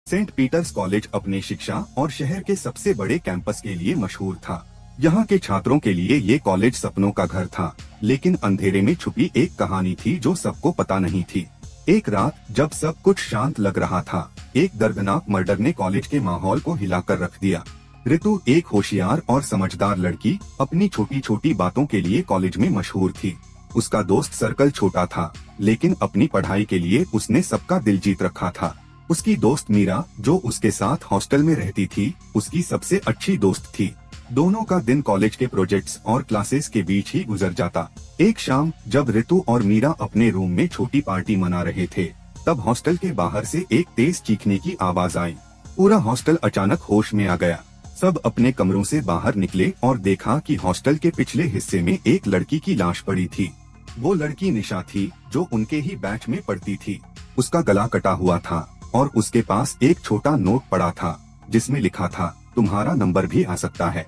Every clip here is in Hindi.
सेंट पीटर्स कॉलेज अपने शिक्षा और शहर के सबसे बड़े कैंपस के लिए मशहूर था। यहाँ के छात्रों के लिए ये कॉलेज सपनों का घर था, लेकिन अंधेरे में छुपी एक कहानी थी जो सबको पता नहीं थी। एक रात जब सब कुछ शांत लग रहा था, एक दर्दनाक मर्डर ने कॉलेज के माहौल को हिलाकर रख दिया। ऋतु एक होशियार और समझदार लड़की अपनी छोटी छोटी बातों के लिए कॉलेज में मशहूर थी। उसका दोस्त सर्कल छोटा था, लेकिन अपनी पढ़ाई के लिए उसने सबका दिल जीत रखा था। उसकी दोस्त मीरा, जो उसके साथ हॉस्टल में रहती थी, उसकी सबसे अच्छी दोस्त थी। दोनों का दिन कॉलेज के प्रोजेक्ट्स और क्लासेस के बीच ही गुजर जाता। एक शाम जब ऋतु और मीरा अपने रूम में छोटी पार्टी मना रहे थे, तब हॉस्टल के बाहर से एक तेज चीखने की आवाज आई। पूरा हॉस्टल अचानक होश में आ गया। सब अपने कमरों से बाहर निकले और देखा कि हॉस्टल के पिछले हिस्से में एक लड़की की लाश पड़ी थी। वो लड़की निशा थी, जो उनके ही बैच में पढ़ती थी। उसका गला कटा हुआ था और उसके पास एक छोटा नोट पड़ा था, जिसमें लिखा था, तुम्हारा नंबर भी आ सकता है।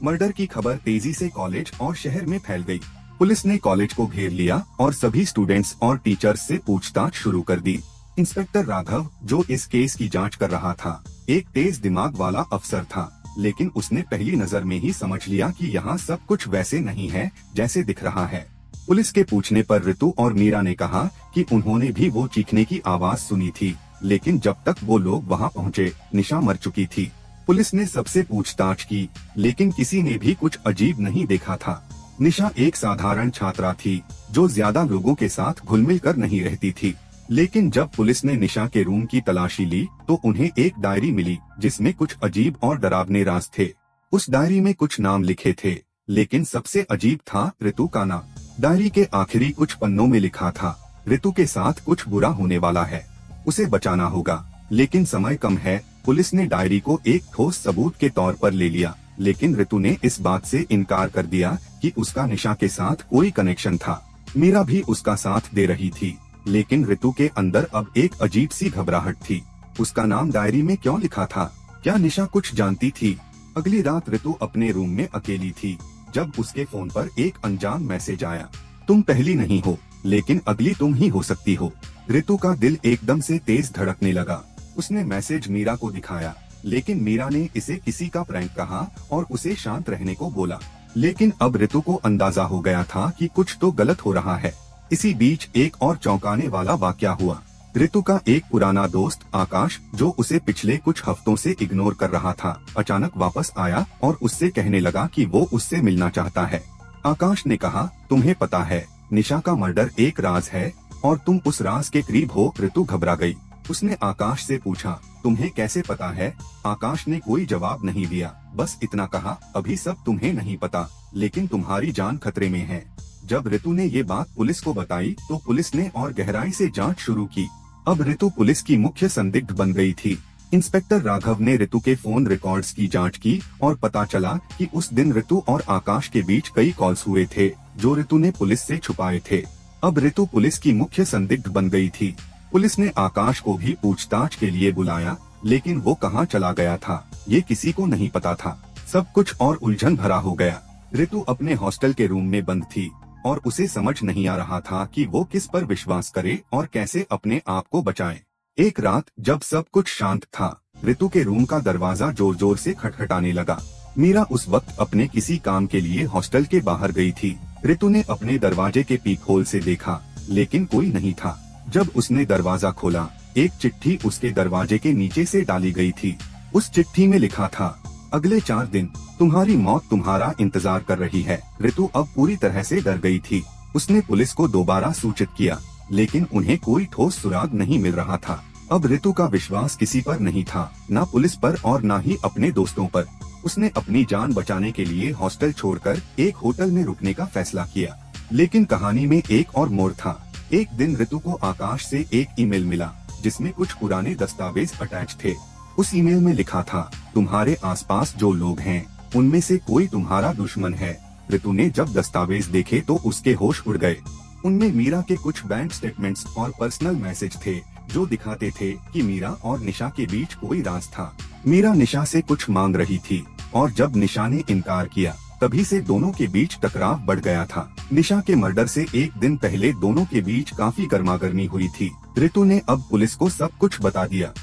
मर्डर की खबर तेजी से कॉलेज और शहर में फैल गई। पुलिस ने कॉलेज को घेर लिया और सभी स्टूडेंट्स और टीचर्स से पूछताछ शुरू कर दी। इंस्पेक्टर राघव, जो इस केस की जांच कर रहा था, एक तेज दिमाग वाला अफसर था, लेकिन उसने पहली नजर में ही समझ लिया कि यहाँ सब कुछ वैसे नहीं है जैसे दिख रहा है। पुलिस के पूछने पर ऋतु और मीरा ने कहा कि उन्होंने भी वो चीखने की आवाज सुनी थी, लेकिन जब तक वो लोग वहाँ पहुँचे, निशा मर चुकी थी। पुलिस ने सबसे पूछताछ की, लेकिन किसी ने भी कुछ अजीब नहीं देखा था। निशा एक साधारण छात्रा थी, जो ज्यादा लोगों के साथ घुल मिल कर नहीं रहती थी। लेकिन जब पुलिस ने निशा के रूम की तलाशी ली, तो उन्हें एक डायरी मिली, जिसमें कुछ अजीब और डरावने राज थे। उस डायरी में कुछ नाम लिखे थे, लेकिन सबसे अजीब था ऋतु का नाम। डायरी के आखिरी कुछ पन्नों में लिखा था, ऋतु के साथ कुछ बुरा होने वाला है, उसे बचाना होगा, लेकिन समय कम है। पुलिस ने डायरी को एक ठोस सबूत के तौर पर ले लिया, लेकिन ऋतु ने इस बात से इनकार कर दिया कि उसका निशा के साथ कोई कनेक्शन था। मीरा भी उसका साथ दे रही थी, लेकिन ऋतु के अंदर अब एक अजीब सी घबराहट थी। उसका नाम डायरी में क्यों लिखा था? क्या निशा कुछ जानती थी? अगली रात ऋतु अपने रूम में अकेली थी, जब उसके फोन पर एक अनजान मैसेज आया, तुम पहली नहीं हो, लेकिन अगली तुम ही हो सकती हो। ऋतु का दिल एकदम से तेज धड़कने लगा। उसने मैसेज मीरा को दिखाया, लेकिन मीरा ने इसे किसी का प्रैंक कहा और उसे शांत रहने को बोला। लेकिन अब ऋतु को अंदाजा हो गया था कि कुछ तो गलत हो रहा है। इसी बीच एक और चौंकाने वाला वाकया हुआ। ऋतु का एक पुराना दोस्त आकाश, जो उसे पिछले कुछ हफ्तों से इग्नोर कर रहा था, अचानक वापस आया और उससे कहने लगा कि वो उससे मिलना चाहता है। आकाश ने कहा, तुम्हें पता है, निशा का मर्डर एक राज है और तुम उस राज के करीब हो। ऋतु घबरा गई। उसने आकाश से पूछा, तुम्हें कैसे पता है? आकाश ने कोई जवाब नहीं दिया, बस इतना कहा, अभी सब तुम्हें नहीं पता, लेकिन तुम्हारी जान खतरे में है। जब ऋतु ने ये बात पुलिस को बताई, तो पुलिस ने और गहराई से जांच शुरू की। अब ऋतु पुलिस की मुख्य संदिग्ध बन गई थी। इंस्पेक्टर राघव ने ऋतु के फोन रिकॉर्ड्स की जांच की और पता चला कि उस दिन ऋतु और आकाश के बीच कई कॉल्स हुए थे, जो ऋतु ने पुलिस से छुपाए थे। अब ऋतु पुलिस की मुख्य संदिग्ध बन गई थी। पुलिस ने आकाश को भी पूछताछ के लिए बुलाया, लेकिन वो कहाँ चला गया था, ये किसी को नहीं पता था। सब कुछ और उलझन भरा हो गया। ऋतु अपने हॉस्टल के रूम में बंद थी और उसे समझ नहीं आ रहा था कि वो किस पर विश्वास करे और कैसे अपने आप को बचाए। एक रात जब सब कुछ शांत था, ऋतु के रूम का दरवाजा जोर जोर से खटखटाने लगा। मीरा उस वक्त अपने किसी काम के लिए हॉस्टल के बाहर गई थी। ऋतु ने अपने दरवाजे के पीप होल से देखा, लेकिन कोई नहीं था। जब उसने दरवाजा खोला, एक चिट्ठी उसके दरवाजे के नीचे से डाली गई थी। उस चिट्ठी में लिखा था, अगले 4 दिन तुम्हारी मौत तुम्हारा इंतजार कर रही है। ऋतु अब पूरी तरह से डर गई थी। उसने पुलिस को दोबारा सूचित किया, लेकिन उन्हें कोई ठोस सुराग नहीं मिल रहा था। अब ऋतु का विश्वास किसी पर नहीं था, न पुलिस पर और न ही अपने दोस्तों पर। उसने अपनी जान बचाने के लिए हॉस्टल छोड़कर एक होटल में रुकने का फैसला किया। लेकिन कहानी में एक और मोड़ था। एक दिन ऋतु को आकाश से एक ईमेल मिला, जिसमें कुछ पुराने दस्तावेज अटैच थे। उस ईमेल में लिखा था, तुम्हारे आसपास जो लोग हैं, उनमें से कोई तुम्हारा दुश्मन है। ऋतु ने जब दस्तावेज देखे तो उसके होश उड़ गए। उनमें मीरा के कुछ बैंक स्टेटमेंट्स और पर्सनल मैसेज थे, जो दिखाते थे कि मीरा और निशा के बीच कोई राज था। मीरा निशा से कुछ मांग रही थी और जब निशा ने इनकार किया, तभी से दोनों के बीच टकराव बढ़ गया था। निशा के मर्डर से एक दिन पहले दोनों के बीच काफी गर्मागर्मी हुई थी। ऋतु ने अब पुलिस को सब कुछ बता दिया।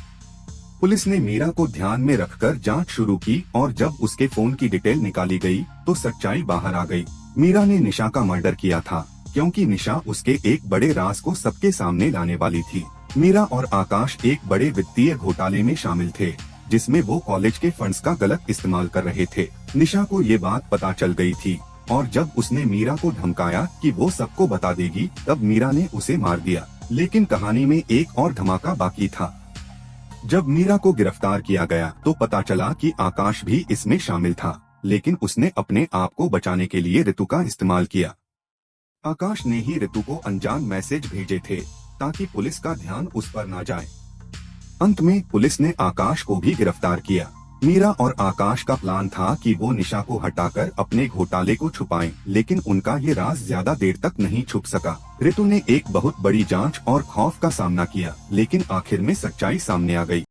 पुलिस ने मीरा को ध्यान में रखकर जांच शुरू की और जब उसके फोन की डिटेल निकाली गई तो सच्चाई बाहर आ गई। मीरा ने निशा का मर्डर किया था क्योंकि निशा उसके एक बड़े राज को सबके सामने लाने वाली थी। मीरा और आकाश एक बड़े वित्तीय घोटाले में शामिल थे जिसमें वो कॉलेज के फंड्स का गलत इस्तेमाल कर रहे थे। निशा को ये बात पता चल गई थी और जब उसने मीरा को धमकाया कि वो सबको बता देगी तब मीरा ने उसे मार दिया। लेकिन कहानी में एक और धमाका बाकी था। जब मीरा को गिरफ्तार किया गया तो पता चला कि आकाश भी इसमें शामिल था, लेकिन उसने अपने आप को बचाने के लिए ऋतु का इस्तेमाल किया। आकाश ने ही ऋतु को अनजान मैसेज भेजे थे ताकि पुलिस का ध्यान उस पर न जाए। अंत में पुलिस ने आकाश को भी गिरफ्तार किया। मीरा और आकाश का प्लान था कि वो निशा को हटाकर अपने घोटाले को छुपाएं, लेकिन उनका ये राज ज्यादा देर तक नहीं छुप सका। ऋतु ने एक बहुत बड़ी जांच और खौफ का सामना किया, लेकिन आखिर में सच्चाई सामने आ गई।